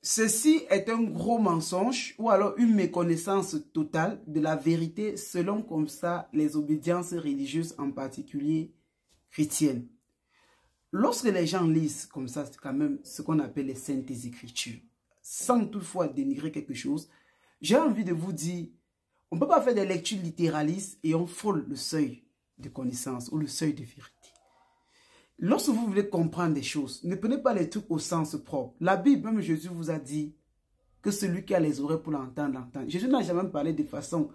Ceci est un gros mensonge ou alors une méconnaissance totale de la vérité selon comme ça les obédiences religieuses, en particulier chrétiennes. Lorsque les gens lisent comme ça, c'est quand même ce qu'on appelle les saintes écritures, sans toutefois dénigrer quelque chose, j'ai envie de vous dire, on ne peut pas faire des lectures littéralistes et on frôle le seuil de connaissance ou le seuil de vérité. Lorsque vous voulez comprendre des choses, ne prenez pas les trucs au sens propre. La Bible, même Jésus vous a dit que celui qui a les oreilles pour l'entendre, l'entend. Jésus n'a jamais parlé de façon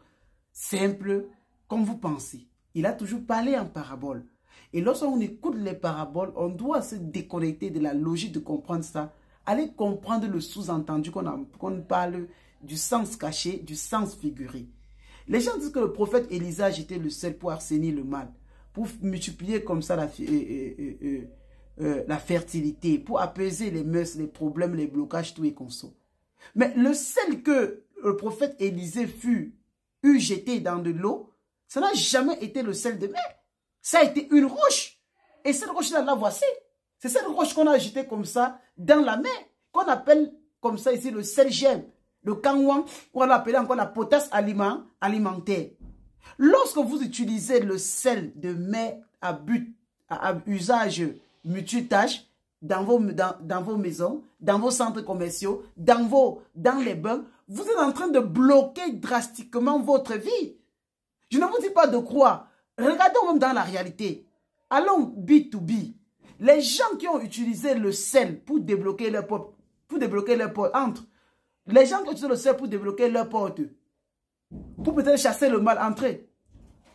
simple comme vous pensez. Il a toujours parlé en parabole. Et lorsqu'on écoute les paraboles, on doit se déconnecter de la logique de comprendre ça. Aller comprendre le sous-entendu qu'on parle du sens caché, du sens figuré. Les gens disent que le prophète Élisée a jeté le sel pour assainir le mal, pour multiplier comme ça la fertilité, pour apaiser les mœurs, les problèmes, les blocages, tout et conso. Mais le sel que le prophète Élisée eut jeté dans de l'eau, ça n'a jamais été le sel de mer. Ça a été une roche. Et cette roche-là, la voici. C'est cette roche qu'on a jetée comme ça dans la mer, qu'on appelle comme ça ici le sel gemme, le kangwang, ou on l'appelle encore la potasse alimentaire. Lorsque vous utilisez le sel de mer à usage multitâche dans vos maisons, dans vos centres commerciaux, dans les bains, vous êtes en train de bloquer drastiquement votre vie. Je ne vous dis pas de croire. Regardons même dans la réalité. Allons B2B. Les gens qui ont utilisé le sel pour débloquer leur porte, les gens qui ont utilisé le sel pour débloquer leur porte, pour peut-être chasser le mal entre eux.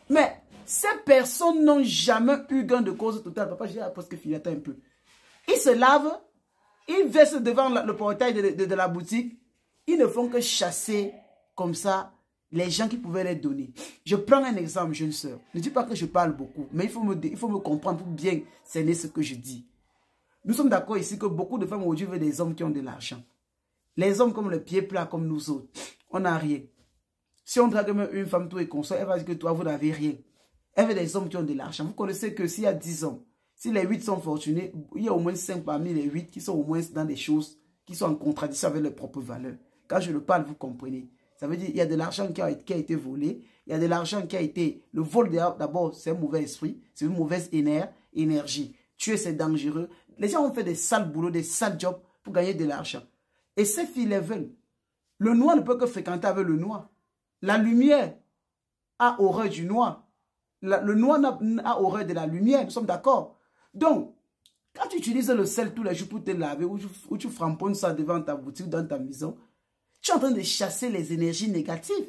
Mais ces personnes n'ont jamais eu gain de cause totale. Papa, j'ai presque fini, attends un peu. Ils se lavent, ils versent devant le portail de la boutique. Ils ne font que chasser comme ça les gens qui pouvaient les donner. Je prends un exemple, jeune sœur. Ne dis pas que je parle beaucoup, mais il faut me comprendre pour bien cerner ce que je dis. Nous sommes d'accord ici que beaucoup de femmes aujourd'hui veulent des hommes qui ont de l'argent. Les hommes comme le pied plat, comme nous autres, on n'a rien. Si on drague même une femme, tout est consort, elle va dire que toi, vous n'avez rien. Elle veut des hommes qui ont de l'argent. Vous connaissez que s'il y a 10 hommes, si les 8 sont fortunés, il y a au moins 5 parmi les 8 qui sont au moins dans des choses qui sont en contradiction avec leurs propres valeurs. Quand je le parle, vous comprenez. Ça veut dire qu'il y a de l'argent qui a été volé. Il y a de l'argent qui a été... Le vol, d'abord, c'est un mauvais esprit. C'est une mauvaise énergie. Tuer, c'est dangereux. Les gens ont fait des sales boulots, des sales jobs pour gagner de l'argent. Et ces filles les veulent. Le noir ne peut que fréquenter avec le noir. La lumière a horreur du noir. Le noir a horreur de la lumière. Nous sommes d'accord. Donc, quand tu utilises le sel tous les jours pour te laver ou tu framponnes ça devant ta boutique, dans ta maison, tu es en train de chasser les énergies négatives.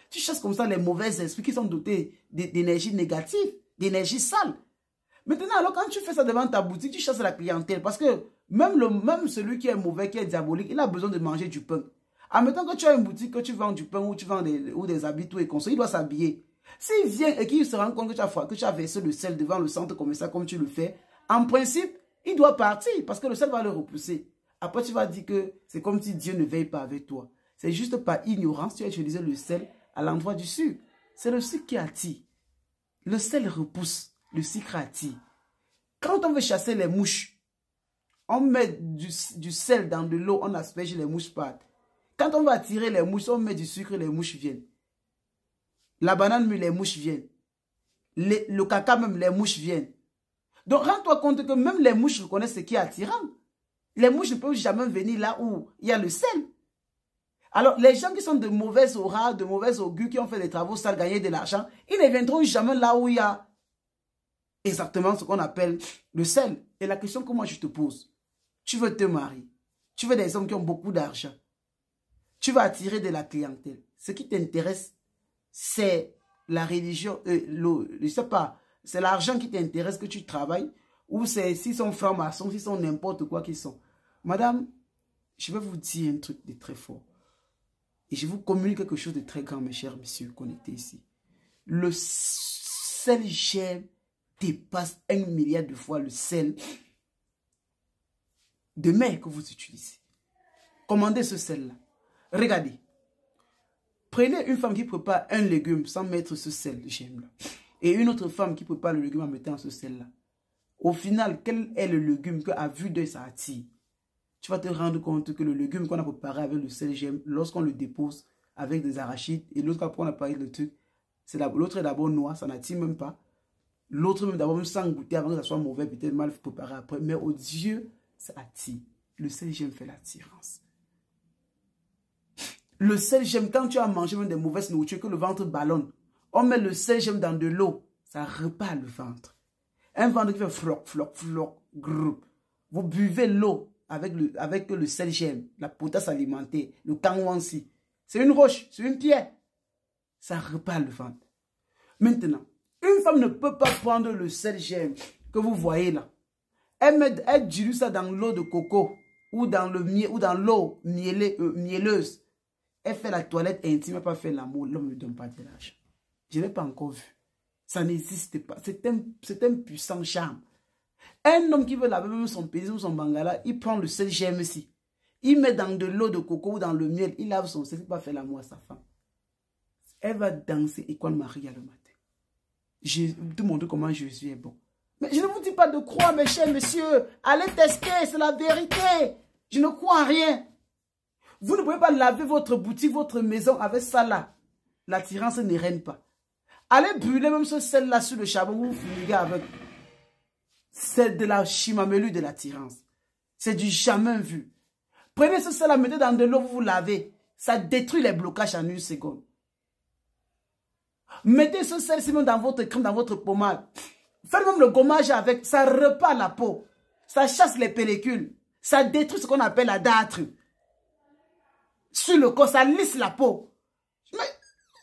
Tu chasses comme ça les mauvais esprits qui sont dotés d'énergie négative, d'énergie sale. Maintenant, alors quand tu fais ça devant ta boutique, tu chasses la clientèle. Parce que même celui qui est mauvais, qui est diabolique, il a besoin de manger du pain. Admettons que tu as une boutique, que tu vends du pain ou tu vends des habits, tout et comme ça, il doit s'habiller. S'il vient et qu'il se rend compte que tu as versé le sel devant le centre commercial comme tu le fais, en principe, il doit partir parce que le sel va le repousser. Après, tu vas dire que c'est comme si Dieu ne veille pas avec toi. C'est juste par ignorance, tu as utilisé le sel à l'endroit du sucre. C'est le sucre qui attire. Le sel repousse, le sucre attire. Quand on veut chasser les mouches, on met du sel dans de l'eau, on asperge, les mouches partent. Quand on va attirer les mouches, on met du sucre, les mouches viennent. La banane, les mouches viennent. Le caca, même, les mouches viennent. Donc, rends-toi compte que même les mouches reconnaissent ce qui est attirant. Les mouches ne peuvent jamais venir là où il y a le sel. Alors, les gens qui sont de mauvaises auras, de mauvais augure, qui ont fait des travaux sales, gagner de l'argent, ils ne viendront jamais là où il y a exactement ce qu'on appelle le sel. Et la question que moi je te pose, tu veux te marier, tu veux des hommes qui ont beaucoup d'argent, tu vas attirer de la clientèle. Ce qui t'intéresse, c'est la religion, je sais pas, c'est l'argent qui t'intéresse que tu travailles, ou c'est s'ils sont francs-maçons, s'ils sont n'importe quoi qu'ils sont. Madame, je vais vous dire un truc de très fort. Et je vous communique quelque chose de très grand, mes chers messieurs connectés ici. Le sel gemme dépasse 1 milliard de fois le sel de mer que vous utilisez. Commandez ce sel-là. Regardez. Prenez une femme qui prépare un légume sans mettre ce sel gemme-là. Et une autre femme qui prépare le légume en mettant ce sel-là. Au final, quel est le légume qu'à vue d'œil ça attire? tu vas te rendre compte que le légume qu'on a préparé avec le sel GM, lorsqu'on le dépose avec des arachides, et l'autre qu'on a préparé le truc, l'autre est d'abord noir, ça n'attire même pas. L'autre même d'abord même sans goûter avant que ça soit mauvais, peut-être mal préparé après. Mais aux yeux, ça attire. Le sel GM fait l'attirance. Le sel GM, quand tu as mangé même des mauvaises nourritures, que le ventre ballonne, on met le sel GM dans de l'eau, ça repart le ventre. Un ventre qui fait floc, floc, floc, groupe. Vous buvez l'eau avec le sel GM, la potasse alimentaire, le kangwansi. C'est une roche, c'est une pierre. Ça repart le ventre. Maintenant, une femme ne peut pas prendre le sel GM que vous voyez là. Elle dilue ça dans l'eau de coco ou dans le miel ou dans l'eau mielleuse. Elle fait la toilette intime, elle n'a pas fait l'amour. L'homme ne donne pas de l'âge. Je ne l'ai pas encore vu. Ça n'existe pas. C'est un puissant charme. Un homme qui veut laver même son pénis ou son bangala, il prend le sel GM ici. Il met dans de l'eau de coco ou dans le miel. Il lave son sel, il ne peut pas faire l'amour à sa femme. Elle va danser et quand Marie a le matin. Je vais te montrer comment Jésus est bon. Mais je ne vous dis pas de croire, mes chers messieurs. Allez tester, c'est la vérité. Je ne crois en rien. Vous ne pouvez pas laver votre boutique, votre maison avec ça là. L'attirance ne règne pas. Allez brûler même ce sel-là sur le charbon, vous fumiguez avec. C'est de la chimamelu de l'attirance. C'est du jamais vu. Prenez ce sel-là, mettez dans de l'eau, vous lavez. Ça détruit les blocages en une seconde. Mettez ce sel-ci même dans votre crème, dans votre pommade. Faites même le gommage avec. Ça repart la peau. Ça chasse les pellicules. Ça détruit ce qu'on appelle la dartre. Sur le corps, ça lisse la peau. Mais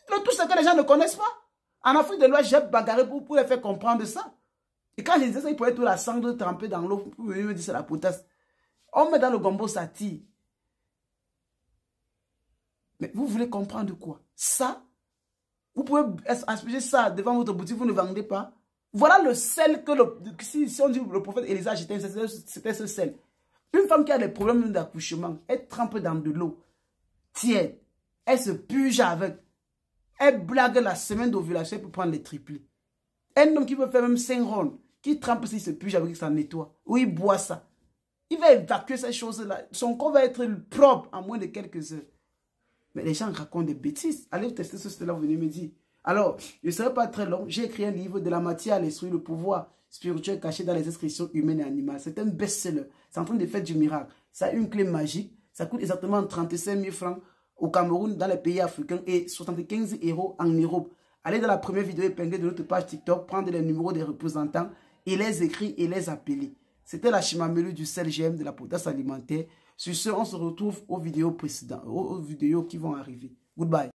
le tout, c'est que les gens ne connaissent pas. En Afrique de l'Ouest, j'ai bagarré pour les faire comprendre ça. Et quand je disais ça, ils pouvaient tout la cendre trempée dans l'eau. Pour me dire c'est la potasse. On met dans le gombo, ça tire. Mais vous voulez comprendre quoi? Ça, vous pouvez asperger ça devant votre boutique, vous ne vendez pas. Voilà le sel que si on dit le prophète Élisa agitait, c'était ce sel. Une femme qui a des problèmes d'accouchement, elle trempe dans de l'eau tiède. Elle se purge avec. Elle blague la semaine d'ovulation pour prendre les triplés. Un homme qui veut faire même 5 rondes, qui trempe s'il se purge avec, ça nettoie. Ou il boit ça. Il va évacuer ces choses-là. Son corps va être propre en moins de quelques heures. Mais les gens racontent des bêtises. Allez tester cela, vous venez me dire. Alors, je ne serai pas très long. J'ai écrit un livre de la matière à l'esprit, le pouvoir spirituel caché dans les inscriptions humaines et animales. C'est un best-seller. C'est en train de faire du miracle. Ça a une clé magique. Ça coûte exactement 35 000 francs au Cameroun, dans les pays africains et 75 € en Europe. Allez dans la première vidéo épinglée de notre page TikTok, prendre les numéros des représentants et les écrire et les appeler. C'était la chimamelu du sel GM de la potasse alimentaire. Sur ce, on se retrouve aux vidéos précédentes, aux vidéos qui vont arriver. Goodbye.